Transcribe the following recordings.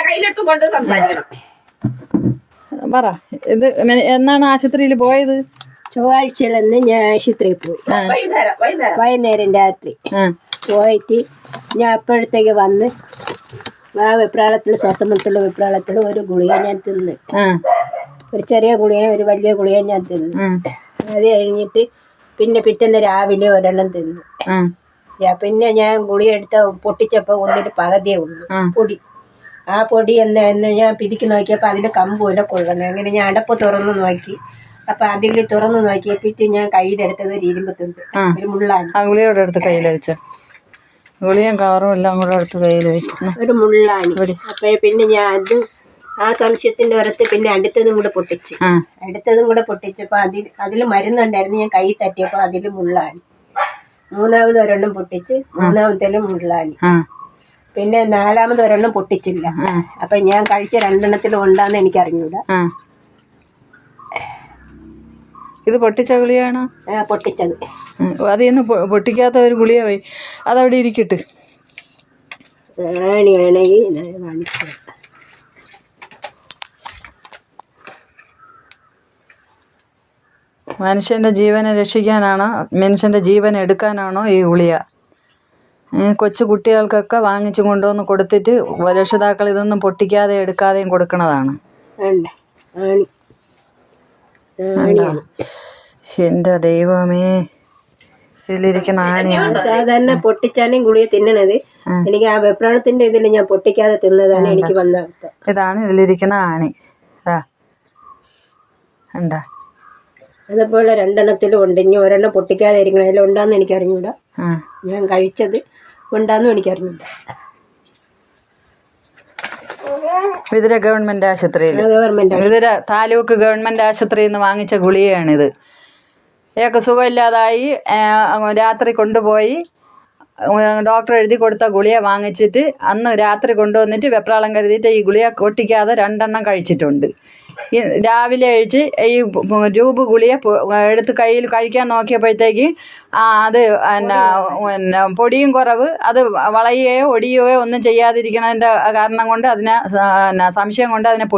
കയ്യിലെടുത്ത് കൊണ്ട് സംസാരിക്കണം. പറ, ഇത് എന്നാണ് ആശുപത്രിയിൽ പോയത്? ചൊവ്വാഴ്ചയിലെന്ന് ഞാൻ ആശുപത്രിയിൽ പോയി. വൈകുന്നേരം രാത്രി പോയിട്ട് ഞാൻ അപ്പോഴത്തേക്ക് വന്ന് ആ വെപ്രാളത്തിൽ, ശ്വാസമുട്ടുള്ള വെപ്രാളത്തിൽ ഒരു ഗുളിക ഞാൻ തിന്ന്. ഒരു ചെറിയ ഗുളിക, ഒരു വലിയ ഗുളിക ഞാൻ തിന്ന്. അത് കഴിഞ്ഞിട്ട് പിന്നെ പിറ്റേന്ന് രാവിലെ ഒരെണ്ണം തിന്നു. പിന്നെ ഞാൻ ഗുളിക എടുത്ത പൊട്ടിച്ചപ്പോൾ ഒന്നിട്ട് പകുതിയേ ഉള്ളൂ പൊടി. ആ പൊടി എന്ന് ഞാൻ പിരിക്കി നോക്കിയപ്പോൾ അതിൽ കമ്പൂല കൊള്ളണം. അങ്ങനെ ഞാൻ അടപ്പ് തുറന്നു നോക്കി. അപ്പൊ അതിൽ തുറന്നു നോക്കിയപ്പിട്ട് ഞാൻ കയ്യിലെടുത്തത് ഒരു ഇരുമ്പത്തുണ്ട്, ഒരു മുള്ളാണ്. ആ ഗുളിയോടെ എടുത്ത് കയ്യിൽ വെച്ചു. ഗുളിയും കവറും എല്ലാം കൂടെ എടുത്ത് കയ്യിൽ വെച്ചു, ഒരു മുള്ളാണ്. അപ്പോഴേ പിന്നെ ഞാൻ അത് ആ സംശയത്തിന്റെ പുറത്ത് പിന്നെ അടുത്തതും കൂടെ പൊട്ടിച്ചപ്പോ അതിൽ മരുന്നുണ്ടായിരുന്നു. ഞാൻ കൈ തട്ടിയപ്പോ അതിൽ മുള്ളാണ്. മൂന്നാമത് ഒരെണ്ണം പൊട്ടിച്ച്, മൂന്നാമത്തേലും മുള്ളാണ്. പിന്നെ നാലാമത് ഒരെണ്ണം പൊട്ടിച്ചില്ല. അപ്പൊ ഞാൻ കഴിച്ച രണ്ടെണ്ണത്തിലും ഉണ്ടാന്ന് എനിക്ക് അറിഞ്ഞൂടാ. ഇത് പൊട്ടിച്ച ഗുളിയാണോ? പൊട്ടിച്ചത്. അത് ഇന്ന് പൊട്ടിക്കാത്ത ഒരു ഗുളിയ പോയി, അതവിടെ ഇരിക്കട്ട്. മനുഷ്യന്റെ ജീവനെ രക്ഷിക്കാനാണോ, മനുഷ്യന്റെ ജീവൻ എടുക്കാനാണോ ഈ ഗുളിയ? കൊച്ചു കുട്ടികൾക്കൊക്കെ വാങ്ങിച്ചു കൊണ്ടുവന്ന് കൊടുത്തിട്ട് രക്ഷിതാക്കൾ ഇതൊന്നും പൊട്ടിക്കാതെ എടുക്കാതെയും കൊടുക്കണതാണ്. എന്റെ ദൈവമേ, ഇതിലിരിക്കുന്ന ആണിയാണ്. സാധാരണ പൊട്ടിച്ചാണ് ഗുളിക തിന്നണത്. എനിക്ക് ആ വെപ്രാളത്തിന്റെ ഇതിൽ ഞാൻ പൊട്ടിക്കാതെ തിന്നതാണ് എനിക്ക് വന്ന അവസ്ഥ. ഇതാണ് ഇതിലിരിക്കുന്ന ആണി. എന്താ അതുപോലെ രണ്ടെണ്ണത്തിലും ഉണ്ട്. ഇനി ഒരെണ്ണം പൊട്ടിക്കാതെ ഇരിക്കണം. അതിൽ ഉണ്ടാന്ന് എനിക്ക് അറിഞ്ഞൂടാ. ഞാൻ കഴിച്ചത് ഉണ്ടാന്നും എനിക്ക് അറിഞ്ഞൂടാ. വിതുര ഗവൺമെന്റ് ആശുപത്രിയിൽ, വിതുര താലൂക്ക് ഗവൺമെന്റ് ആശുപത്രിയിൽ നിന്ന് വാങ്ങിച്ച ഗുളികയാണിത്. ഇയാൾക്ക് സുഖമില്ലാതായി രാത്രി കൊണ്ടുപോയി ഡോക്ടർ എഴുതി കൊടുത്ത ഗുളിക വാങ്ങിച്ചിട്ട് അന്ന് രാത്രി കൊണ്ടുവന്നിട്ട് വെപ്രാളം കരുതിയിട്ട് ഈ ഗുളിക പൊട്ടിക്കാതെ 2 എണ്ണം കഴിച്ചിട്ടുണ്ട്. രാവിലെ കഴിച്ച് ഈ രൂപ ഗുളിക എടുത്ത് കയ്യിൽ കഴിക്കാൻ നോക്കിയപ്പോഴത്തേക്ക് അത് പിന്നെ പൊടിയും കുറവ്, അത് വളയുകയോ ഒടിയുകയോ ഒന്നും ചെയ്യാതിരിക്കുന്നതിൻ്റെ കാരണം കൊണ്ട് അതിനെ സംശയം കൊണ്ട് അതിനെ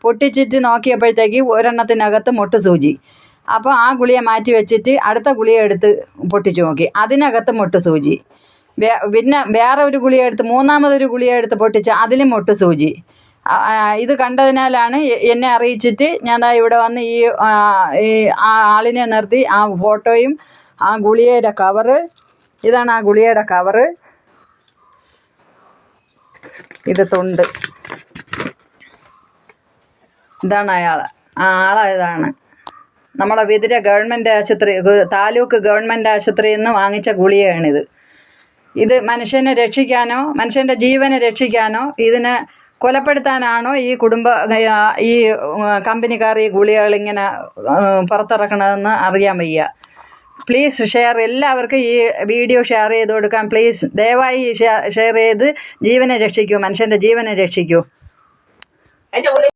പൊട്ടിച്ചിട്ട് നോക്കിയപ്പോഴത്തേക്ക് ഒരെണ്ണത്തിനകത്ത് മുട്ടുസൂചി. അപ്പോൾ ആ ഗുളിക മാറ്റി വെച്ചിട്ട് അടുത്ത ഗുളിക എടുത്ത് പൊട്ടിച്ചു നോക്കി, അതിനകത്ത് മുട്ടുസൂചി. പിന്നെ വേറെ ഒരു ഗുളിക എടുത്ത്, മൂന്നാമതൊരു ഗുളിക എടുത്ത് പൊട്ടിച്ച് അതിലും മുട്ടുസൂചി. ഇത് കണ്ടതിനാലാണ് എന്നെ അറിയിച്ചിട്ട് ഞാൻ ഇവിടെ വന്ന് ഈ ആളിനെ നിർത്തി ആ ഫോട്ടോയും ആ ഗുളികയുടെ കവറ്, ഇതാണ് ആ ഗുളികയുടെ കവറ്, ഇത് തൊണ്ട്, ഇതാണ് ഇതാണ് നമ്മളെ വിതുര ഗവൺമെൻറ് ആശുപത്രി, താലൂക്ക് ഗവൺമെൻറ് ആശുപത്രിയിൽ നിന്ന് വാങ്ങിച്ച ഗുളികയാണിത്. ഇത് മനുഷ്യനെ രക്ഷിക്കാനോ മനുഷ്യൻ്റെ ജീവനെ രക്ഷിക്കാനോ ഇതിനെ കൊലപ്പെടുത്താനാണോ ഈ കമ്പനിക്കാർ ഈ ഗുളികകളിങ്ങനെ പുറത്തിറക്കണതെന്ന് അറിയാൻ വയ്യ. പ്ലീസ് ഷെയർ, എല്ലാവർക്കും ഈ വീഡിയോ ഷെയർ ചെയ്ത് കൊടുക്കാം പ്ലീസ്. ദയവായി ഷെയർ ചെയ്ത് ജീവനെ രക്ഷിക്കൂ, മനുഷ്യൻ്റെ ജീവനെ രക്ഷിക്കൂ.